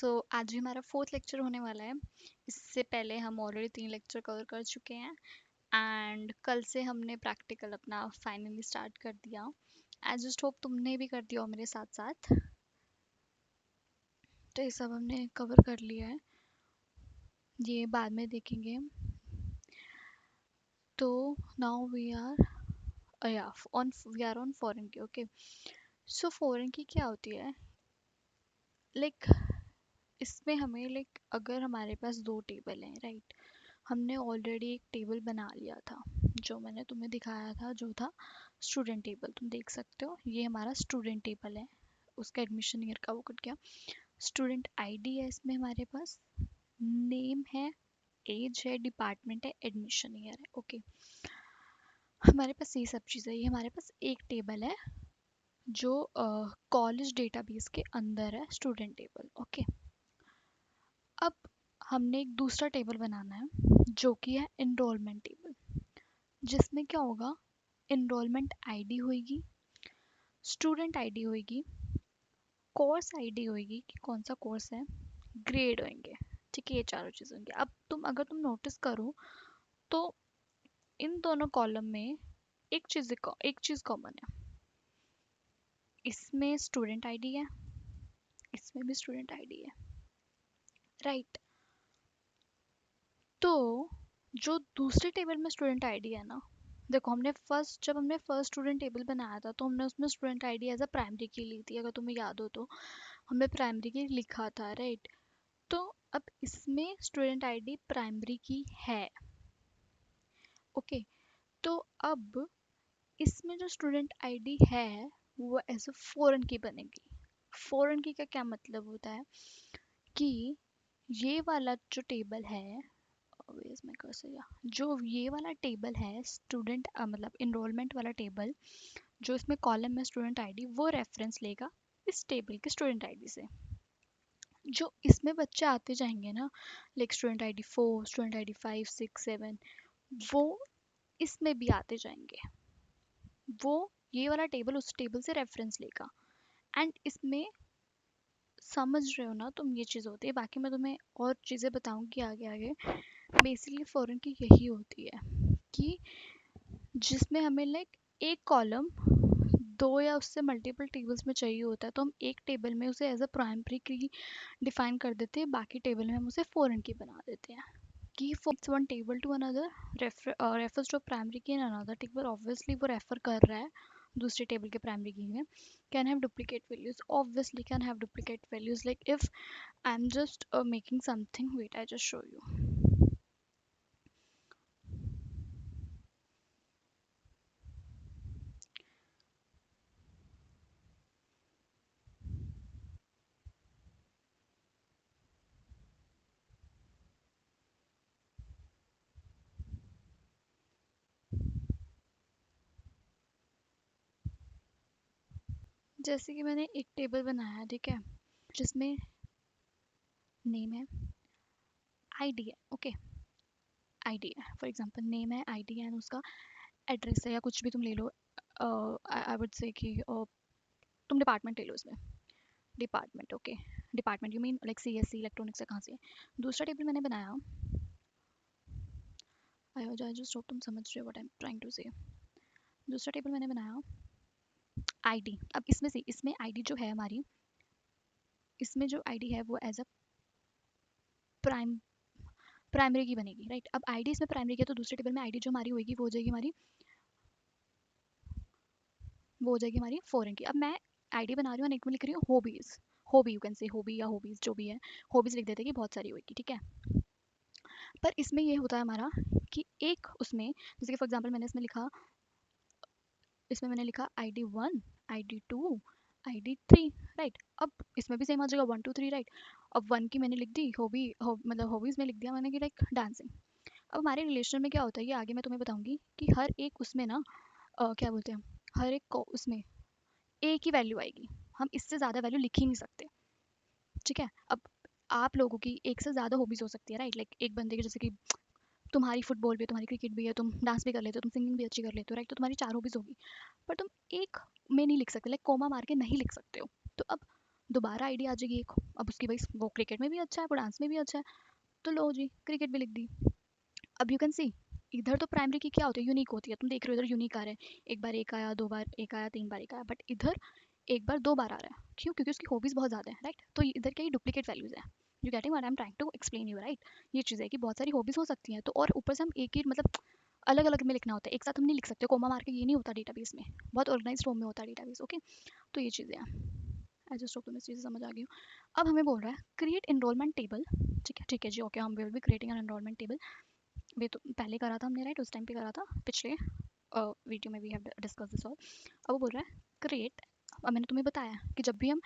आज भी हमारा फोर्थ लेक्चर होने वाला है। इससे पहले हम ऑलरेडी 3 लेक्चर कवर कर चुके हैं एंड कल से हमने प्रैक्टिकल अपना फाइनली स्टार्ट कर दिया। आई जस्ट होप तुमने भी कर दिया हो मेरे साथ साथ। तो ये सब हमने कवर कर लिया है, ये बाद में देखेंगे। तो now we are on foreign key. Okay, so foreign key क्या होती है? लाइक इसमें हमें अगर हमारे पास 2 टेबल हैं, राइट। हमने ऑलरेडी एक टेबल बना लिया था, जो मैंने तुम्हें दिखाया था, जो था स्टूडेंट टेबल। तुम देख सकते हो ये हमारा स्टूडेंट टेबल है, उसका एडमिशन ईयर का वो कट गया। स्टूडेंट आईडी है इसमें हमारे पास, नेम है, एज है, डिपार्टमेंट है, एडमिशन ईयर है। ओके, हमारे पास ये सब चीज़ें। ये हमारे पास एक टेबल है जो कॉलेज डेटाबेस के अंदर है, स्टूडेंट टेबल। ओके, अब हमने एक दूसरा टेबल बनाना है जो कि है इनरोलमेंट टेबल, जिसमें क्या होगा, इनरोलमेंट आईडी होगी, स्टूडेंट आईडी होगी, कोर्स आईडी होगी कि कौन सा कोर्स है, ग्रेड होंगे। ठीक है, ये चारों चीज़ होंगे। अब अगर तुम नोटिस करो तो इन दोनों कॉलम में एक चीज़ कॉमन है। इसमें स्टूडेंट आईडी है, इसमें भी स्टूडेंट आईडी है, राइट। तो जो दूसरे टेबल में स्टूडेंट आईडी है ना, देखो जब हमने फर्स्ट स्टूडेंट टेबल बनाया था तो हमने उसमें student ID as a primary key ली थी, अगर तुम्हें याद हो तो हमने प्राइमरी की लिखा था, राइट। तो अब इसमें स्टूडेंट आईडी प्राइमरी की है। ओके, तो अब इसमें जो स्टूडेंट आईडी है वो एज अ फॉरेन की बनेगी। फॉरेन की का क्या मतलब होता है कि ये वाला जो टेबल है, Where is my cursor? Yeah. जो ये वाला टेबल है स्टूडेंट मतलब इनरोलमेंट वाला टेबल, जो इसमें कॉलम में स्टूडेंट आईडी, वो रेफरेंस लेगा इस टेबल के स्टूडेंट आईडी से। जो इसमें बच्चे आते जाएंगे ना, like student ID 4, student ID 5, 6, 7, वो इसमें भी आते जाएंगे। वो ये वाला टेबल उस टेबल से रेफरेंस लेगा एंड इसमें, समझ रहे हो ना तुम, ये चीज़ होती है। बाकी मैं तुम्हें और चीज़ें बताऊंगी आगे आगे। बेसिकली फॉरेन की यही होती है कि जिसमें हमें एक कॉलम 2 या उससे मल्टीपल टेबल्स में चाहिए होता है, तो हम एक टेबल में उसे एज अ प्राइमरी की डिफाइन कर देते हैं, बाकी टेबल में हम उसे फॉरेन की बना देते हैं। Key forms one table to another, refers to primary key in another table. Obviously वो रेफर कर रहा है दूसरे टेबल के प्राइमरी की में। Can have duplicate values, obviously can have duplicate values. Like if I am just making something, wait I just show you. जैसे कि मैंने एक टेबल बनाया, ठीक है, जिसमें नेम है, आईडी है। ओके, आईडी है, फॉर एग्जांपल नेम है, आईडी है, उसका एड्रेस है, या कुछ भी तुम ले लो। आई वुड से कि तुम डिपार्टमेंट ले लो इसमें, department. Okay, department you mean like CSC electronics से कहाँ से है। दूसरा टेबल मैंने बनाया, आई जस्ट होप तुम समझ रहे हो what I am trying to say. दूसरा टेबल मैंने बनाया आईडी। अब इसमें आईडी जो है हमारी, इसमें जो आईडी है वो एज अ प्राइमरी की बनेगी, राइट। अब आईडी इसमें प्राइमरी की है, तो दूसरे टेबल में आईडी जो हमारी होगी वो हो जाएगी हमारी फॉरेन की। अब मैं आईडी बना रही हूँ और एक में लिख रही हूँ hobbies, hobby, you can say hobby या हॉबीज जो भी है, हॉबीज लिख देते हैं कि बहुत सारी होगी, ठीक है। पर इसमें ये होता है हमारा कि एक उसमें, जैसे कि फॉर एग्जांपल मैंने लिखा ID 1, ID 2, ID 3, राइट। अब इसमें भी सेम आ जाएगा 1 2 3, राइट। अब 1 की मैंने लिख दी मतलब हॉबीज में लिख दिया मैंने कि लाइक डांसिंग। अब हमारे रिलेशन में क्या होता है, ये आगे मैं तुम्हें बताऊंगी कि हर एक उसमें ना क्या बोलते हैं, हर एक को उसमें एक ही वैल्यू आएगी। हम इससे ज़्यादा वैल्यू लिख ही नहीं सकते, ठीक है। अब आप लोगों की एक से ज़्यादा हॉबीज़ हो सकती है, राइट। लाइक एक बंदे की, जैसे कि तुम्हारी फुटबॉल भी है, तुम्हारी क्रिकेट भी है, तुम डांस भी कर लेते हो, तुम सिंगिंग भी अच्छी कर लेते हो, राइट। तो तुम्हारी 4 हॉबीज़ होगी, पर तुम एक में नहीं लिख सकते, लाइक कोमा मार के नहीं लिख सकते हो। तो अब दोबारा आईडी आ जाएगी एक, अब उसकी भाई वो क्रिकेट में भी अच्छा है, वो डांस में भी अच्छा है, तो लो जी क्रिकेट भी लिख दी। अब यू कैन सी इधर तो प्राइमरी की क्या होती है, यूनिक होती है, तुम देख रहे हो इधर यूनिक आ रहा है, एक बार एक आया, दो बार एक आया, तीन बार एक आया, बट इधर एक बार दो बार आ रहा है, क्यों? क्योंकि उसकी हॉबीज बहुत ज़्यादा है, राइट? तो इधर क्या, डुप्लीकेट वैल्यूज है। You getting what I am trying to explain you, right? ये चीज़ है कि बहुत सारी हॉबीज हो सकती हैं, तो और ऊपर से हम एक ही मतलब अलग अलग में लिखना होता है, एक साथ हम नहीं लिख सकते, कोमा मार के ये नहीं होता डेटाबेस में, बहुत ऑर्गेनाइज फॉर्म में होता है डेटाबेस, ओके? तो ये चीज़ें हैं। आई जस्ट होप तुम्हें इस चीज़ से समझ आ गई हो। अब हमें बोल रहा है क्रिएट एनरोलमेंट टेबल। ठीक है जी, okay, we will be creating an enrolment table. वे तो पहले करा था हमने, राइट? उस टाइम पे करा था पिछले वीडियो में, we have discuss this all. अब वो बोल रहा है क्रिएट, अब मैंने तुम्हें बताया कि जब भी हम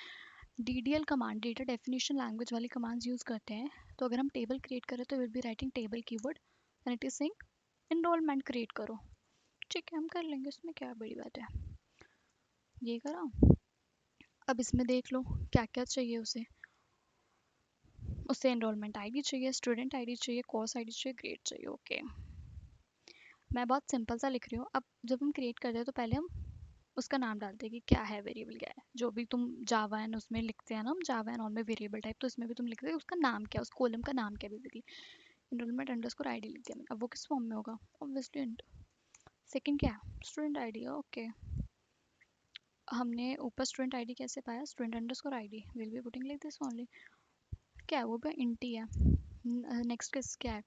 DDL command, data definition language वाली कमांड्स यूज़ करते हैं, तो अगर हम टेबल क्रिएट करें तो will be writing table keyword and it is saying enrolment create करो। ठीक है, हम कर लेंगे, इसमें क्या बड़ी बात है। ये करा। अब इसमें देख लो क्या क्या चाहिए उसे। उसे एनरोलमेंट आईडी चाहिए, स्टूडेंट आईडी चाहिए, कोर्स आईडी चाहिए, ग्रेड चाहिए, ओके। मैं बहुत सिंपल सा लिख रही हूँ। अब जब हम क्रिएट करते हैं तो पहले हम उसका नाम डालते हैं कि क्या है, वेरिएबल क्या है, जो भी तुम जावा एंड उसमें लिखते हैं ना, हम जावा एंड ऑल में वेरिएबल टाइप, तो इसमें भी तुम लिखते हो उसका नाम क्या है, उस कॉलम का नाम क्या है बेसिकली। एनरोलमेंट अंडरस्कोर आईडी लिख दिया मैंने। अब वो किस फॉर्म में होगा, ऑब्वियसली इंट। सेकंड क्या है, स्टूडेंट आईडी, ओके। हमने ऊपर स्टूडेंट आईडी कैसे पाया, student underscore ID, will be putting like this only. क्या है, वो भी इंट ही है। नेक्स्ट किस क्या है,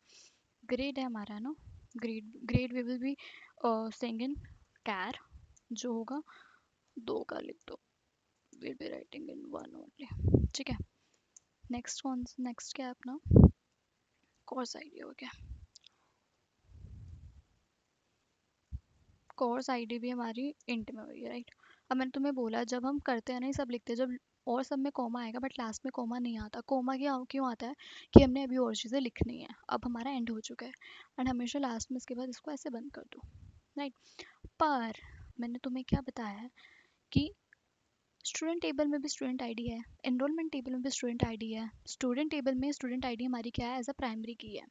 ग्रेड है हमारा, है ना? Grade, grade we will be saying in care, जो होगा दो का लिख दो, will be writing in one only, ठीक है? नेक्स्ट कौन, नेक्स्ट क्या है अपना, कोर्स आईडी हो गया। कोर्स आईडी भी हमारी इंट में हुई है, राइट? अब मैंने तुम्हें बोला जब हम करते हैं ना, ये सब लिखते हैं जब, और सब में कोमा आएगा बट लास्ट में कोमा नहीं आता। कोमा क्या क्यों आता है, कि हमने अभी और चीज़ें लिखनी है, अब हमारा एंड हो चुका है, एंड हमेशा लास्ट में इसके बाद इसको ऐसे बंद कर दो, राइट? पर मैंने तुम्हें क्या बताया है कि स्टूडेंट टेबल में भी स्टूडेंट आईडी है, एनरोलमेंट टेबल में भी स्टूडेंट आईडी है, स्टूडेंट टेबल में स्टूडेंट आईडी हमारी क्या है, एज अ प्राइमरी की है,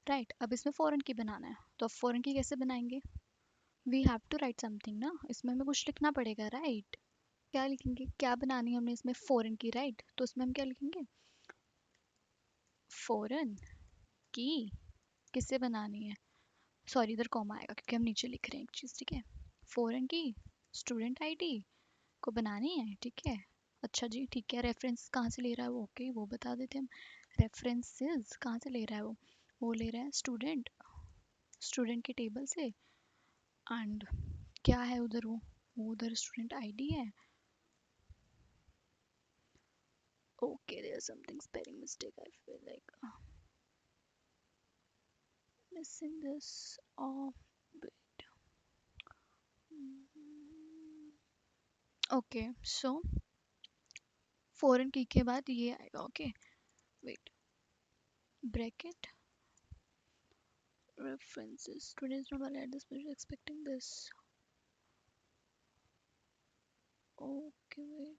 राइट? अब इसमें फॉरेन की बनाना है, तो अब फॉरेन की कैसे बनाएंगे, we have to write something ना, इसमें हमें कुछ लिखना पड़ेगा, राइट? क्या लिखेंगे, क्या बनानी है हमने इसमें, फॉरेन की, राइट? तो उसमें हम क्या लिखेंगे, फॉरेन की किससे बनानी है, सॉरी इधर कॉमा आएगा क्योंकि हम नीचे लिख रहे हैं एक चीज़, ठीक है? फॉरेन की स्टूडेंट आईडी को बनानी है, ठीक है? अच्छा जी, ठीक है। रेफरेंस कहाँ से ले रहा है वो, ओके, वो बता देते हैं हम। रेफरेंसेस कहाँ से ले रहा है वो ले रहा है स्टूडेंट, स्टूडेंट के टेबल से। एंड क्या है उधर वो उधर स्टूडेंट आईडी है, okay. There something spelling mistake, I feel like missing this bit. Okay, so foreign key के बाद ये आएगा, okay. Wait, bracket references, students not valid at this point expecting this, okay, wait,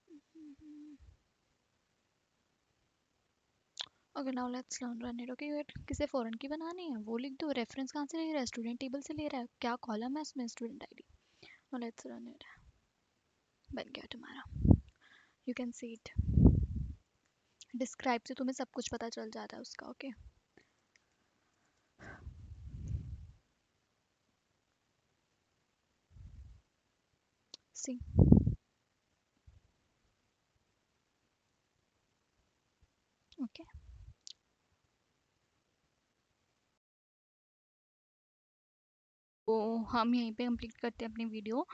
okay now let's run it, okay. Wait, किसे foreign key बनानी है वो लिख दो, रेफरेंस कहाँ से ले रहा है, स्टूडेंट टेबल से ले रहा है, क्या कॉलम है इसमें, student ID. Now let's run it, बन गया तुम्हारा, you can see it. Describe से तुम्हें सब कुछ पता चल जाता है उसका, ओके। सी, ओके। तो हम यहीं पे कंप्लीट करते हैं अपनी वीडियो,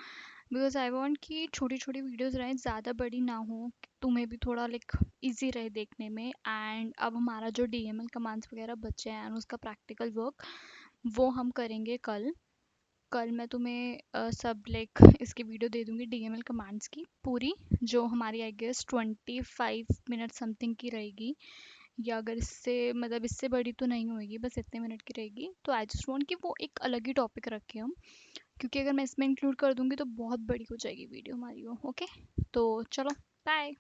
बिकॉज आई वांट कि छोटी छोटी वीडियोस रहें, ज़्यादा बड़ी ना हो, तुम्हें भी थोड़ा लाइक इजी रहे देखने में। एंड अब हमारा जो DML कमांड्स वगैरह बचे हैं उसका प्रैक्टिकल वर्क वो हम करेंगे कल। कल मैं तुम्हें सब लाइक इसकी वीडियो दे दूँगी DML कमांड्स की पूरी, जो हमारी आई गेस 25 मिनट समथिंग की रहेगी, या अगर इससे मतलब इससे बड़ी तो नहीं होगी, बस इतने मिनट की रहेगी। तो आई जस्ट वांट कि वो एक अलग ही टॉपिक रखें हम, क्योंकि अगर मैं इसमें इंक्लूड कर दूंगी तो बहुत बड़ी हो जाएगी वीडियो हमारी वो, ओके। तो चलो, बाय।